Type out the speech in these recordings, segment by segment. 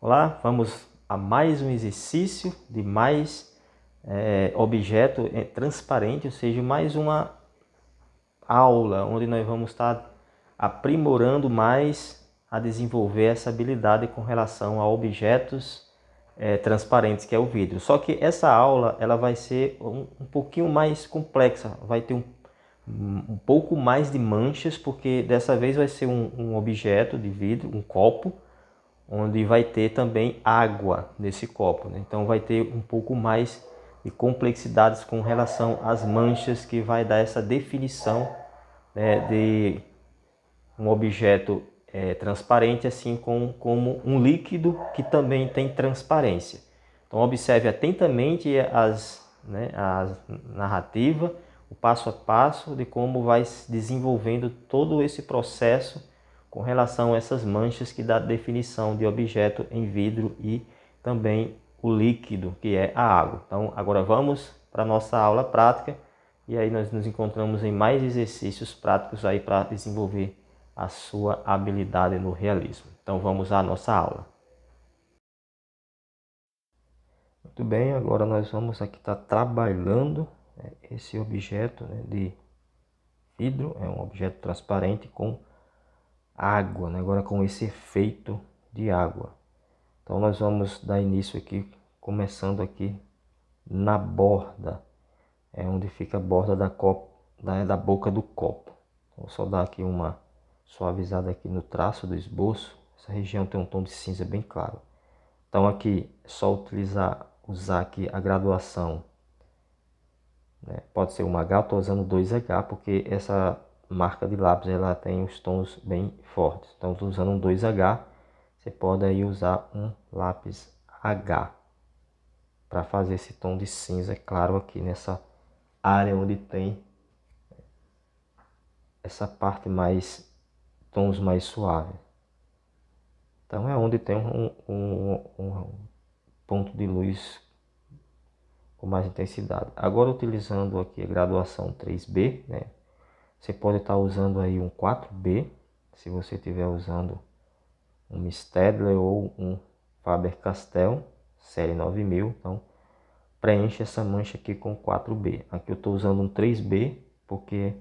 Olá, vamos a mais um exercício de mais objeto transparente, ou seja, mais uma aula onde nós vamos estar aprimorando mais a desenvolver essa habilidade com relação a objetos transparentes, que é o vidro. Só que essa aula ela vai ser um pouquinho mais complexa, vai ter um pouco mais de manchas, porque dessa vez vai ser um objeto de vidro, um copo, onde vai ter também água nesse copo, né? Então vai ter um pouco mais de complexidades com relação às manchas, que vai dar essa definição, né, de um objeto transparente, assim como um líquido que também tem transparência. Então observe atentamente a narrativa, o passo a passo de como vai se desenvolvendo todo esse processo com relação a essas manchas que dá definição de objeto em vidro e também o líquido, que é a água. Então agora vamos para a nossa aula prática e aí nós nos encontramos em mais exercícios práticos aí para desenvolver a sua habilidade no realismo. Então vamos à nossa aula. Muito bem, agora nós vamos aqui estar trabalhando esse objeto, né, de vidro, é um objeto transparente com água, né, agora com esse efeito de água. Então nós vamos dar início aqui, começando aqui na borda, onde fica a borda da boca do copo. Vou só dar aqui uma suavizada aqui no traço do esboço. Essa região tem um tom de cinza bem claro. Então aqui é só usar aqui a graduação, né? Pode ser 1H, eu estou usando 2H porque essa marca de lápis ela tem os tons bem fortes. Então estou usando um 2H, você pode aí usar um lápis H para fazer esse tom de cinza claro aqui nessa área onde tem essa parte mais, tons mais suaves. Então é onde tem um ponto de luz com mais intensidade. Agora utilizando aqui a graduação 3B, né? Você pode estar usando aí um 4B, se você estiver usando um Staedtler ou um Faber-Castell série 9000. Então preenche essa mancha aqui com 4B. Aqui eu estou usando um 3B porque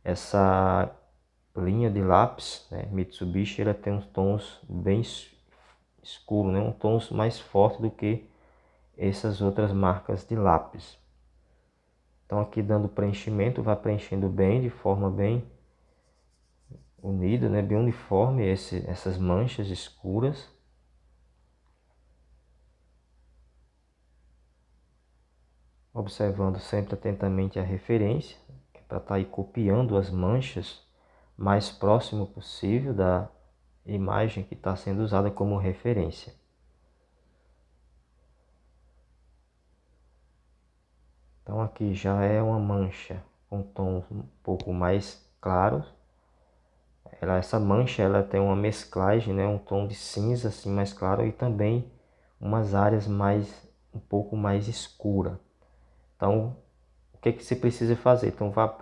essa linha de lápis, né, Mitsubishi, ela tem uns tons bem escuros, né, um tons mais forte do que essas outras marcas de lápis. Então aqui dando preenchimento, vai preenchendo bem, de forma bem unida, né, bem uniforme essas manchas escuras. Observando sempre atentamente a referência, para estar aí copiando as manchas mais próximo possível da imagem que está sendo usada como referência. Então aqui já é uma mancha com tons um pouco mais claros. Essa mancha ela tem uma mesclagem, né, um tom de cinza assim mais claro e também umas áreas um pouco mais escura. Então o que você precisa fazer? Então vá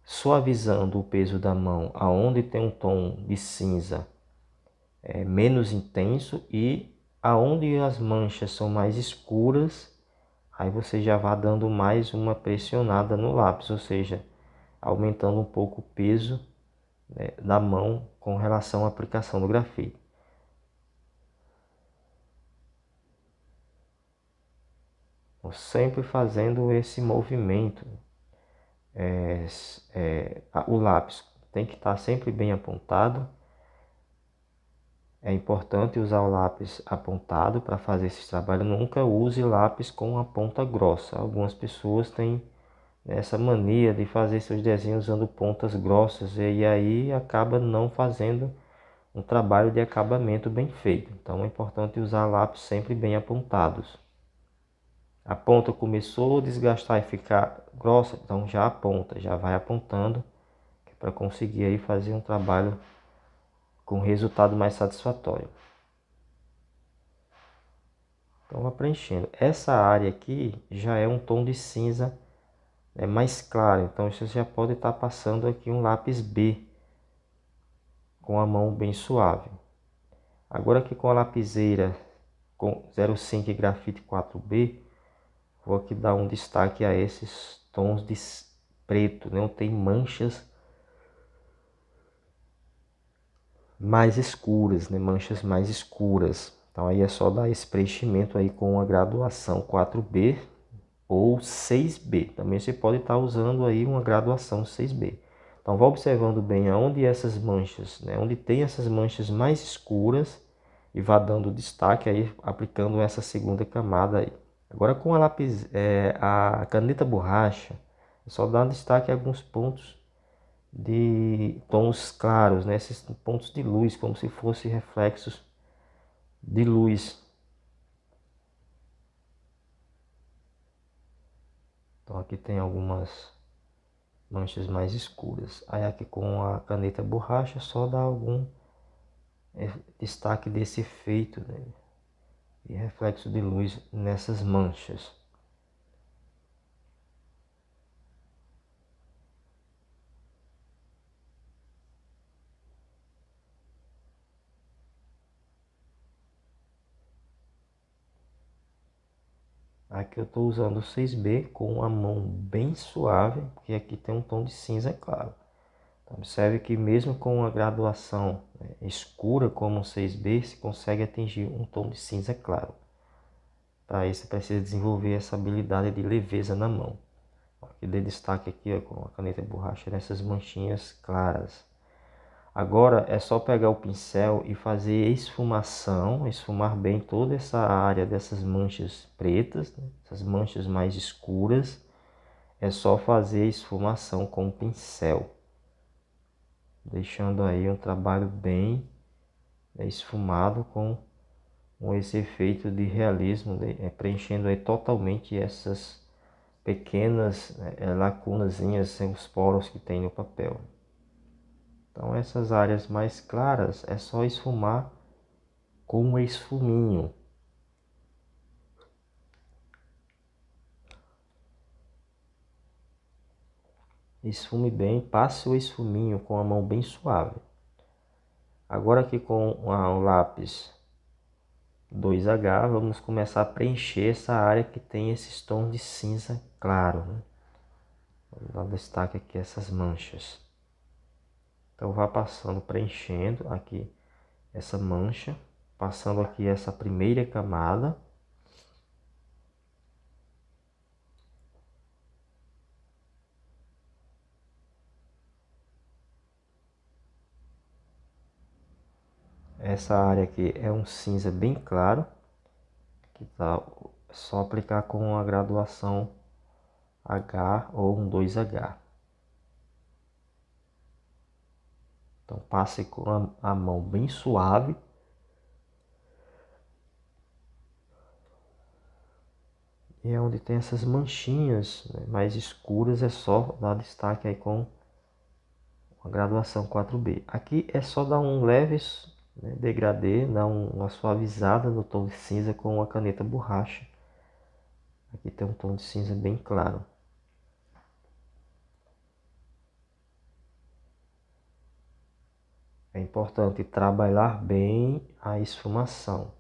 suavizando o peso da mão aonde tem um tom de cinza menos intenso e aonde as manchas são mais escuras, aí você já vai dando mais uma pressionada no lápis, ou seja, aumentando um pouco o peso, né, da mão com relação à aplicação do grafite. Então, sempre fazendo esse movimento, o lápis tem que estar sempre bem apontado. É importante usar o lápis apontado para fazer esse trabalho. Nunca use lápis com a ponta grossa. Algumas pessoas têm essa mania de fazer seus desenhos usando pontas grossas e aí acaba não fazendo um trabalho de acabamento bem feito. Então é importante usar lápis sempre bem apontados. A ponta começou a desgastar e ficar grossa, então já aponta, já vai apontando para conseguir aí fazer um trabalho com resultado mais satisfatório. Então vai preenchendo. Essa área aqui já é um tom de cinza mais claro, então você já pode estar passando aqui um lápis B com a mão bem suave. Agora aqui com a lapiseira com 05 e grafite 4B, vou aqui dar um destaque a esses tons de preto, não tem manchas mais escuras, né? Manchas mais escuras. Então aí é só dar esse preenchimento aí com a graduação 4B ou 6B. Também você pode estar usando aí uma graduação 6B. Então vá observando bem aonde essas manchas, né? Onde tem essas manchas mais escuras e vá dando destaque aí, aplicando essa segunda camada aí. Agora com a lápis, a caneta borracha, é só dar destaque a alguns pontos de tons claros, né? Esses pontos de luz, como se fossem reflexos de luz. Então aqui tem algumas manchas mais escuras. Aí aqui com a caneta borracha só dá algum destaque desse efeito, né? E reflexo de luz nessas manchas. Aqui eu estou usando o 6B com a mão bem suave, porque aqui tem um tom de cinza claro. Então, observe que mesmo com a graduação, né, escura como o 6B, se consegue atingir um tom de cinza claro. Para isso você precisa desenvolver essa habilidade de leveza na mão. Aqui dei destaque aqui, ó, com a caneta borracha nessas manchinhas claras. Agora é só pegar o pincel e fazer esfumação, esfumar bem toda essa área dessas manchas pretas, né? Essas manchas mais escuras. É só fazer esfumação com o pincel, deixando aí um trabalho bem esfumado com esse efeito de realismo, preenchendo aí totalmente essas pequenas lacunazinhas, os poros que tem no papel. Então essas áreas mais claras é só esfumar com um esfuminho. Esfume bem, passe o esfuminho com a mão bem suave. Agora aqui com o lápis 2H, vamos começar a preencher essa área que tem esses tons de cinza claro, né? Vou dar destaque aqui a essas manchas. Então vá passando, preenchendo aqui essa mancha, passando aqui essa primeira camada. Essa área aqui é um cinza bem claro, que tá só aplicar com a graduação H ou um 2H. Então passe com a mão bem suave. E é onde tem essas manchinhas, né, mais escuras, é só dar destaque aí com a graduação 4B. Aqui é só dar um leve, né, degradê, dar uma suavizada no tom de cinza com a caneta borracha. Aqui tem um tom de cinza bem claro. É importante trabalhar bem a esfumação.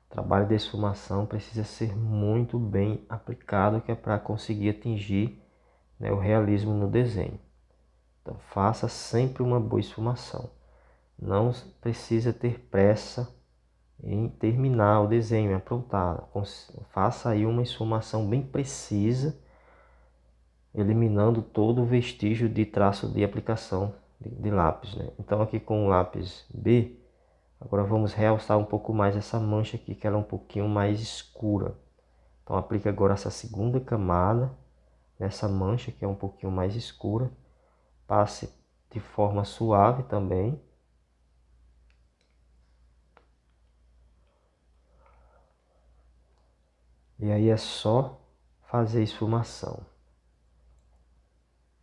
O trabalho de esfumação precisa ser muito bem aplicado, que é para conseguir atingir, né, o realismo no desenho. Então faça sempre uma boa esfumação. Não precisa ter pressa em terminar o desenho, aprontar. Faça aí uma esfumação bem precisa, eliminando todo o vestígio de traço de aplicação de lápis, né? Então aqui com o lápis B, agora vamos realçar um pouco mais essa mancha aqui, que ela é um pouquinho mais escura. Então aplique agora essa segunda camada nessa mancha que é um pouquinho mais escura. Passe de forma suave também. E aí é só fazer esfumação.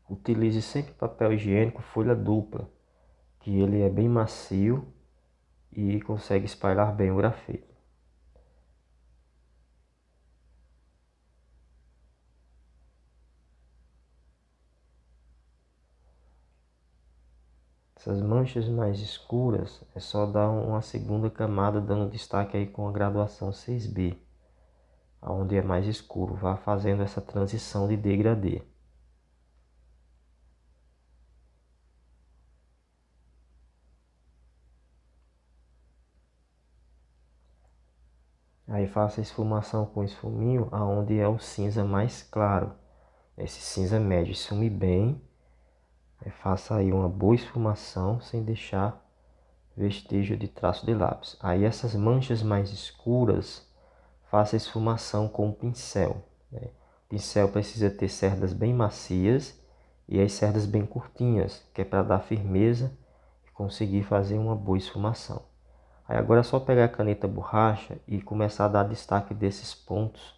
Utilize sempre papel higiênico folha dupla, que ele é bem macio e consegue espalhar bem o grafite. Essas manchas mais escuras é só dar uma segunda camada, dando destaque aí com a graduação 6B, onde é mais escuro. Vá fazendo essa transição de degradê. Aí faça a esfumação com esfuminho, aonde é o cinza mais claro. Esse cinza médio esfume bem. Faça aí uma boa esfumação sem deixar vestígio de traço de lápis. Aí essas manchas mais escuras, faça a esfumação com o pincel. O pincel precisa ter cerdas bem macias e as cerdas bem curtinhas, que é para dar firmeza e conseguir fazer uma boa esfumação. Aí agora é só pegar a caneta borracha e começar a dar destaque desses pontos,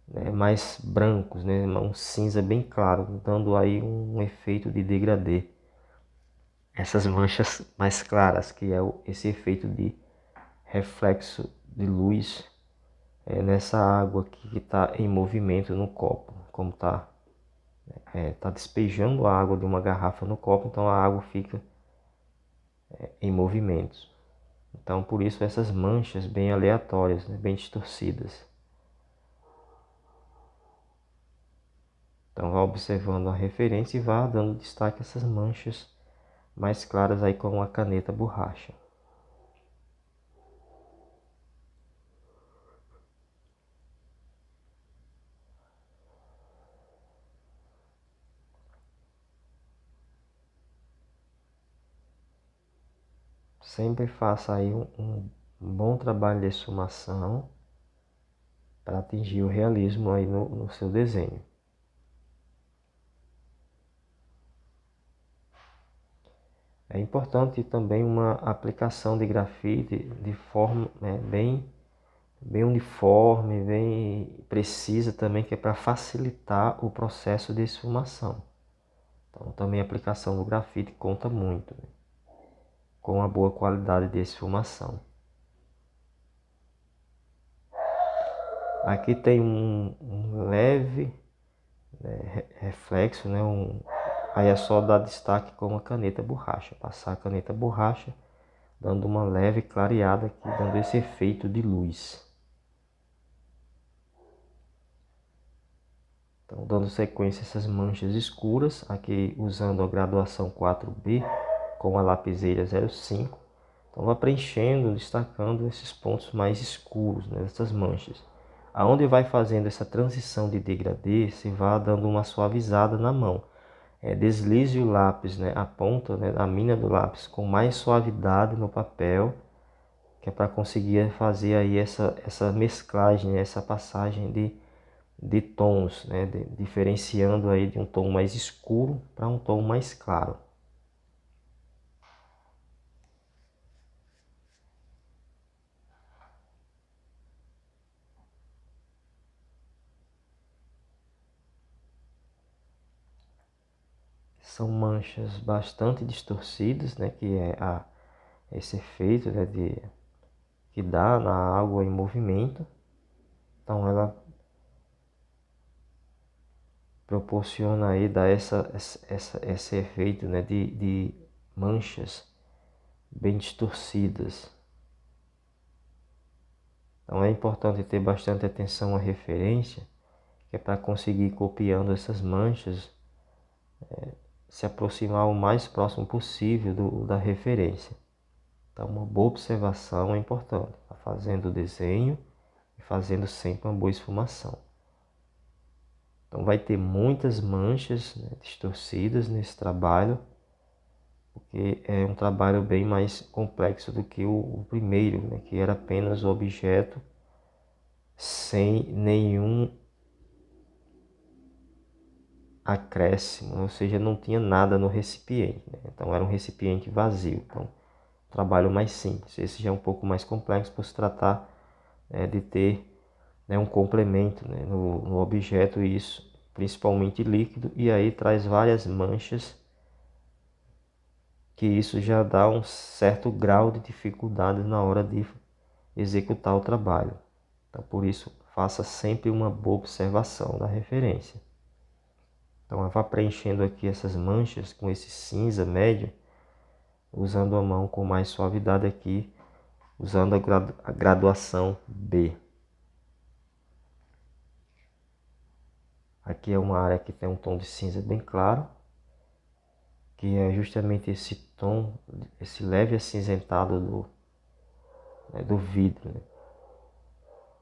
né, mais brancos, né, um cinza bem claro, dando aí um efeito de degradê. Essas manchas mais claras, que é esse efeito de reflexo de luz nessa água que está em movimento no copo. Como tá despejando a água de uma garrafa no copo, então a água fica em movimentos. Então, por isso, essas manchas bem aleatórias, né, bem distorcidas. Então, vá observando a referência e vá dando destaque a essas manchas mais claras aí com a caneta borracha. Sempre faça aí um bom trabalho de esfumação para atingir o realismo aí no seu desenho. É importante também uma aplicação de grafite de forma bem uniforme, bem precisa também, que é para facilitar o processo de esfumação. Então também a aplicação do grafite conta muito, né, com a boa qualidade de esfumação. Aqui tem um leve reflexo, né, aí é só dar destaque com a caneta borracha, passar a caneta borracha, dando uma leve clareada aqui, dando esse efeito de luz. Então, dando sequência a essas manchas escuras, aqui usando a graduação 4B com a lapiseira 05. Então, vá preenchendo, destacando esses pontos mais escuros, né, dessas manchas. Aonde vai fazendo essa transição de degradê, se vá dando uma suavizada na mão. Deslize o lápis, né, a ponta, né, a mina do lápis com mais suavidade no papel, que é para conseguir fazer aí essa mesclagem, essa passagem de tons, né, diferenciando aí de um tom mais escuro para um tom mais claro. São manchas bastante distorcidas, né, que é esse efeito, né, que dá na água em movimento. Então ela proporciona aí, dá esse efeito, né, de manchas bem distorcidas. Então é importante ter bastante atenção à referência, que é para conseguir ir copiando essas manchas, se aproximar o mais próximo possível da referência. Então uma boa observação é importante, tá fazendo o desenho e fazendo sempre uma boa esfumação. Então vai ter muitas manchas, né, distorcidas nesse trabalho, porque é um trabalho bem mais complexo do que o primeiro, né, que era apenas o objeto sem nenhum acréscimo, ou seja, não tinha nada no recipiente, né? Então era um recipiente vazio. Então, trabalho mais simples. Esse já é um pouco mais complexo por se tratar de ter, né, um complemento, né, no objeto, e isso principalmente líquido, e aí traz várias manchas, que isso já dá um certo grau de dificuldade na hora de executar o trabalho. Então, por isso, faça sempre uma boa observação da referência. Então, eu vou preenchendo aqui essas manchas com esse cinza médio, usando a mão com mais suavidade aqui, usando a graduação B. Aqui é uma área que tem um tom de cinza bem claro, que é justamente esse tom, esse leve acinzentado do vidro, né?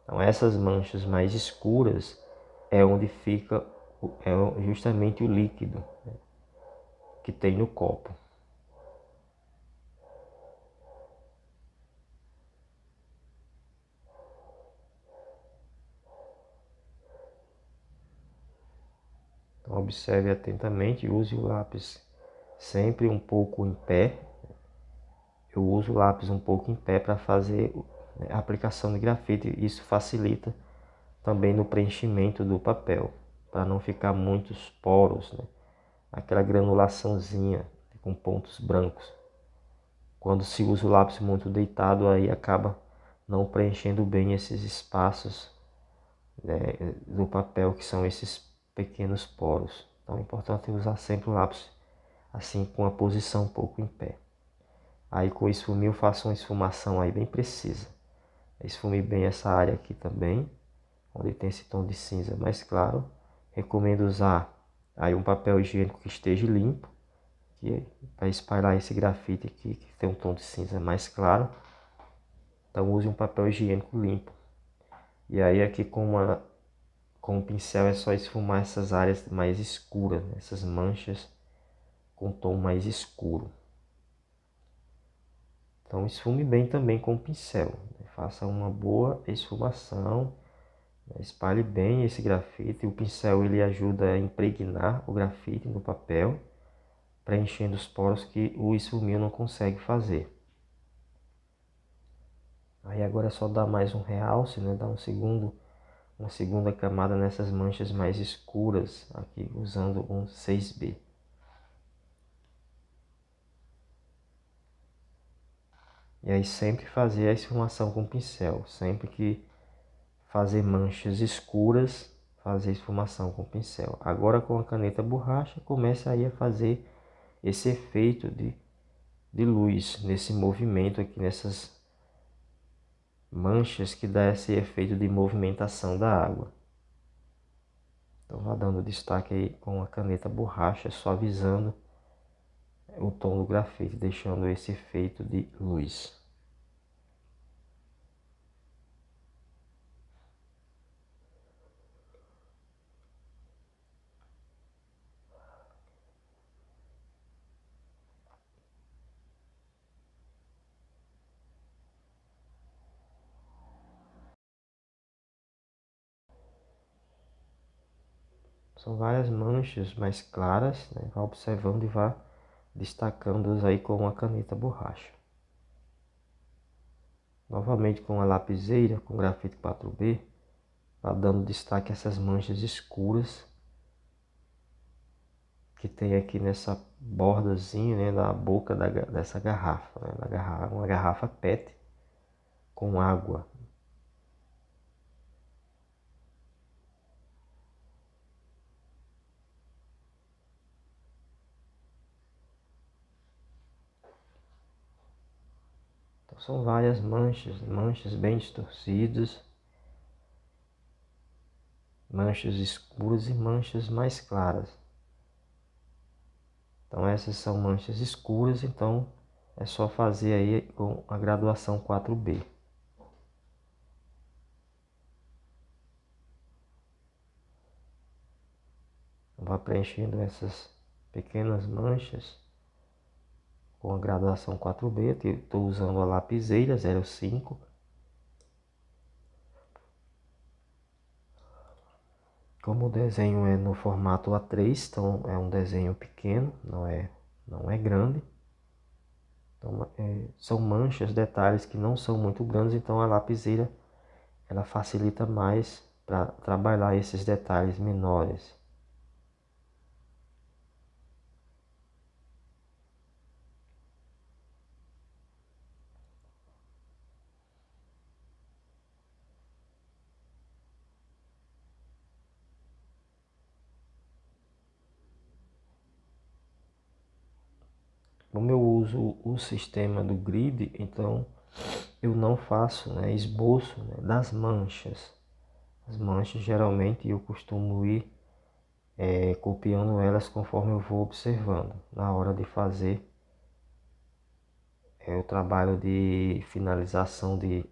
Então essas manchas mais escuras é onde fica justamente o líquido, né, que tem no copo. Então observe atentamente e use o lápis sempre um pouco em pé. Eu uso o lápis um pouco em pé para fazer a aplicação de grafite. Isso facilita também no preenchimento do papel, para não ficar muitos poros, né? Aquela granulaçãozinha com pontos brancos. Quando se usa o lápis muito deitado, aí acaba não preenchendo bem esses espaços, né, do papel, que são esses pequenos poros. Então é importante usar sempre o lápis assim, com a posição um pouco em pé. Aí com o esfumil eu faço uma esfumação aí bem precisa. Esfume bem essa área aqui também, onde tem esse tom de cinza mais claro. Recomendo usar aí um papel higiênico que esteja limpo, para espalhar esse grafite aqui, que tem um tom de cinza mais claro. Então use um papel higiênico limpo. E aí aqui com o pincel é só esfumar essas áreas mais escuras, né? Essas manchas com tom mais escuro. Então esfume bem também com o pincel, né? Faça uma boa esfumação, né? Espalhe bem esse grafite. O pincel ele ajuda a impregnar o grafite no papel, preenchendo os poros que o esfumil não consegue fazer. Aí agora é só dar mais um realce, né? Dar uma segunda camada nessas manchas mais escuras aqui, usando um 6B. E aí sempre fazer a esfumação com o pincel. Sempre que fazer manchas escuras, fazer esfumação com o pincel. Agora com a caneta borracha, comece aí a fazer esse efeito de luz, nesse movimento aqui, nessas manchas que dá esse efeito de movimentação da água. Então vá dando destaque aí com a caneta borracha, suavizando o tom do grafite, deixando esse efeito de luz. São várias manchas mais claras, né? Vá observando e vá destacando-os aí com a caneta borracha. Novamente com a lapiseira, com grafite 4B, vá dando destaque a essas manchas escuras que tem aqui nessa bordazinha, né, da boca dessa garrafa, né, uma garrafa PET com água. Então são várias manchas bem distorcidas, manchas escuras e manchas mais claras. Então essas são manchas escuras, então é só fazer aí com a graduação 4B. Vá preenchendo essas pequenas manchas com a graduação 4B. Estou usando a lapiseira 05. Como o desenho é no formato A3, então é um desenho pequeno, não é grande. Então, são manchas, detalhes que não são muito grandes, então a lapiseira ela facilita mais para trabalhar esses detalhes menores. Como eu uso o sistema do grid, então eu não faço, né, esboço, né, das manchas. As manchas geralmente eu costumo ir copiando elas conforme eu vou observando. Na hora de fazer o trabalho de finalização de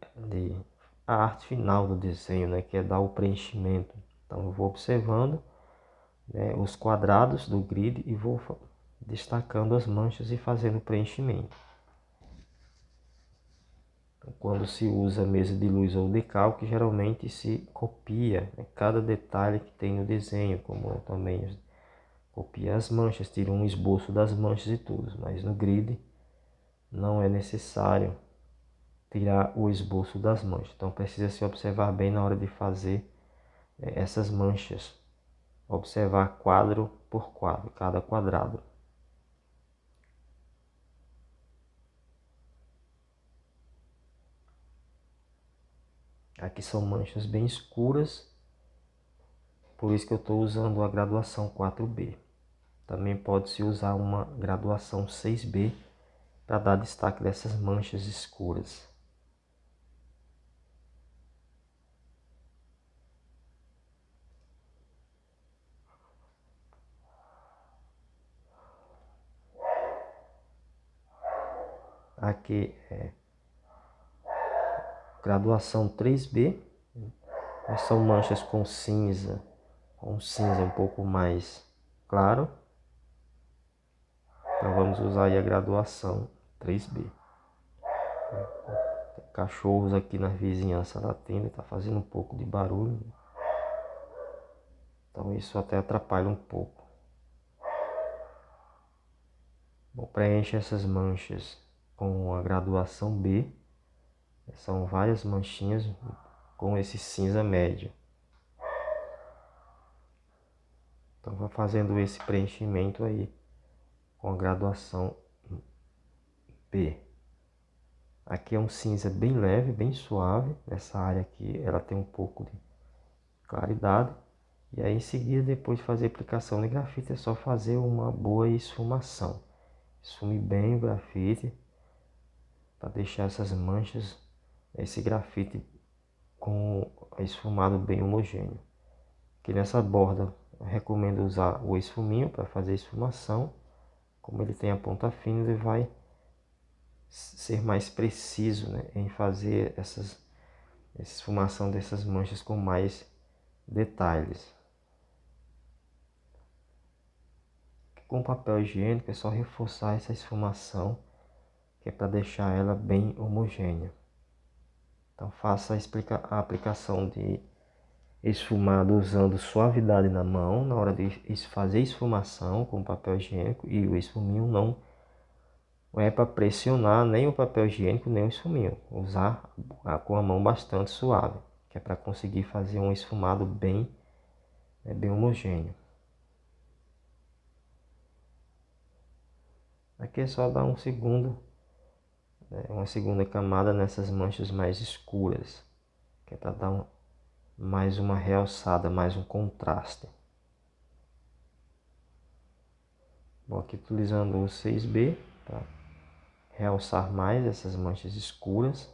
a arte final do desenho, né, que é dar o preenchimento. Então eu vou observando, né, os quadrados do grid e vou destacando as manchas e fazendo o preenchimento. Então, quando se usa mesa de luz ou decalque, geralmente se copia, né, cada detalhe que tem no desenho, como também copia as manchas, tira um esboço das manchas e tudo, mas no grid não é necessário tirar o esboço das manchas. Então precisa se observar bem na hora de fazer essas manchas. Observar quadro por quadro, cada quadrado. Aqui são manchas bem escuras, por isso que eu estou usando a graduação 4B. Também pode-se usar uma graduação 6B para dar destaque dessas manchas escuras. Aqui é graduação 3B, são manchas com cinza um pouco mais claro. Então vamos usar aí a graduação 3B. Tem cachorros aqui na vizinhança da tenda, está fazendo um pouco de barulho. Então isso até atrapalha um pouco. Bom, preenche essas manchas com a graduação B. São várias manchinhas com esse cinza médio. Então vou fazendo esse preenchimento aí com a graduação B. Aqui é um cinza bem leve, bem suave. Nessa área aqui ela tem um pouco de claridade. E aí em seguida, depois de fazer a aplicação de grafite, é só fazer uma boa esfumação. Esfume bem o grafite para deixar essas manchas, esse grafite com esfumado bem homogêneo. Aqui nessa borda eu recomendo usar o esfuminho para fazer esfumação. Como ele tem a ponta fina, ele vai ser mais preciso, né, em fazer essa esfumação dessas manchas com mais detalhes. Com papel higiênico é só reforçar essa esfumação, que é para deixar ela bem homogênea. Então faça a aplicação de esfumado usando suavidade na mão na hora de fazer esfumação com papel higiênico, e o esfuminho não é para pressionar nem o papel higiênico nem o esfuminho. Usar com a mão bastante suave, que é para conseguir fazer um esfumado bem homogêneo. Aqui é só dar uma segunda camada nessas manchas mais escuras, que é para dar mais uma realçada, mais um contraste. Bom, aqui utilizando o 6B para realçar mais essas manchas escuras.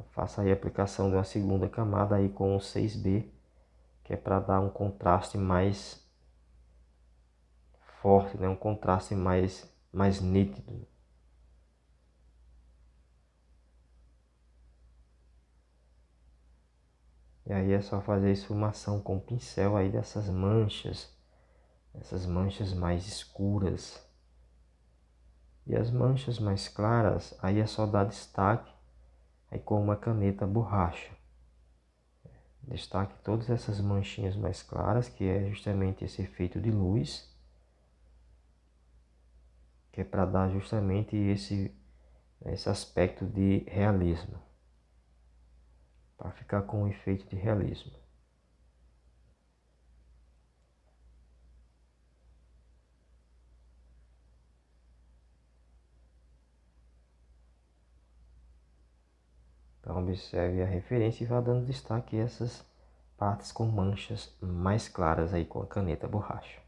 Faça aí a aplicação de uma segunda camada aí com o 6B, que é para dar um contraste mais forte, né? Um contraste mais nítido. E aí é só fazer a esfumação com o pincel aí dessas manchas, essas manchas mais escuras. E as manchas mais claras, aí é só dar destaque aí com uma caneta borracha. Destaque todas essas manchinhas mais claras, que é justamente esse efeito de luz, que é para dar justamente esse aspecto de realismo, para ficar com um efeito de realismo. Então observe a referência e vá dando destaque a essas partes com manchas mais claras aí com a caneta borracha.